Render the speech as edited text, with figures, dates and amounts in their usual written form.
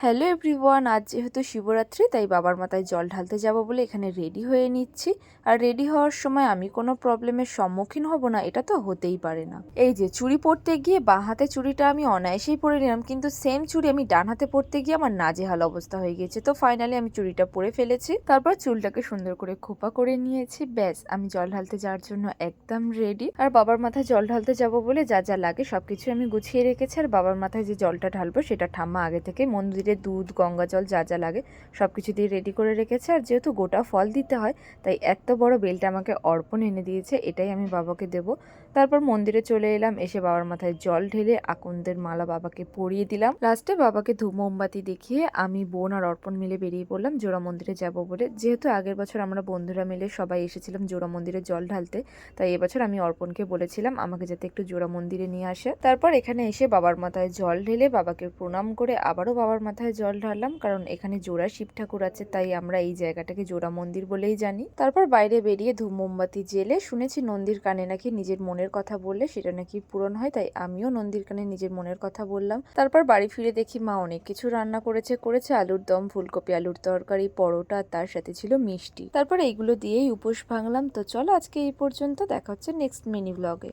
Hello everyone, আজ যেহেতু শিবরাত্রি তাই বাবার মাথায় জল ঢালতে যাব বলে এখানে রেডি হয়ে নিচ্ছি। আর রেডি হওয়ার সময় আমি কোনো প্রবলেমের সম্মুখীন হব না এটা তো হতেই পারে না। এই যে চুড়ি পরতে গিয়ে বাঁ হাতে চুড়িটা আমি অনায়াসেই পরে নিলাম, কিন্তু সেম চুড়ি আমি ডান হাতে পরতে গিয়ে আমার নাজেহাল অবস্থা হয়ে গেছে। তো ফাইনালি আমি চুড়িটা পরে ফেলেছি, তারপর চুলটাকে সুন্দর করে খোপা করে নিয়েছি। ব্যাস, আমি জল ঢালতে যাওয়ার জন্য একদম রেডি। আর বাবার মাথায় জল ঢালতে যাব বলে যা যা লাগে সবকিছু আমি গুছিয়ে রেখেছি। আর বাবার মাথায় যে জলটা ঢালবো সেটা ঠাম্মা আগে থেকে মন্দিরে দুধ, গঙ্গা জল যা যা লাগে সবকিছু দিয়ে রেডি করে রেখেছে। আর যেহেতু গোটা ফল দিতে হয় তাই এত বড় বেলটা আমাকে অর্পণ এনে দিয়েছে, এটাই আমি বাবাকে দেব। তারপর মন্দিরে চলে এলাম, এসে বাবার মাথায় জল ঢেলে আকন্দের মালা বাবাকে পরিয়ে দিলাম। লাস্টে বাবাকে ধূপ মোমবাতি দেখিয়ে আমি, বোন আর অর্পণ মিলে বেরিয়ে পড়লাম জোড়া মন্দিরে যাব বলে। যেহেতু আগের বছর আমরা বন্ধুরা মিলে সবাই এসেছিলাম জোড়া মন্দিরে জল ঢালতে, তাই এবছর আমি অর্পণকে বলেছিলাম আমাকে যাতে একটু জোড়া মন্দিরে নিয়ে আসে। তারপর এখানে এসে বাবার মাথায় জল ঢেলে বাবাকে প্রণাম করে আবারও বাবার মাথায় জল ঢাললাম, কারণ এখানে জোড়া শিব ঠাকুর আছে তাই আমরা এই জায়গাটাকে জোড়া মন্দির বলেই জানি। তারপর বাইরে বেরিয়ে ধূপ মোমবাতি জেলে, শুনেছি নন্দীর কানে নাকি নিজের মনের কথা বললে সেটা নাকি পূরণ হয়, তাই আমিও নন্দীর কানে নিজের মনের কথা বললাম। তারপর বাড়ি ফিরে দেখি মা অনেক কিছু রান্না করেছে আলুর দম, ফুলকপি আলুর তরকারি, পরোটা, তার সাথে ছিল মিষ্টি। তারপর এইগুলো দিয়েই উপোস ভাঙলাম। তো চলো আজকে এই পর্যন্ত, দেখা হচ্ছে নেক্সট মিনি ব্লগে।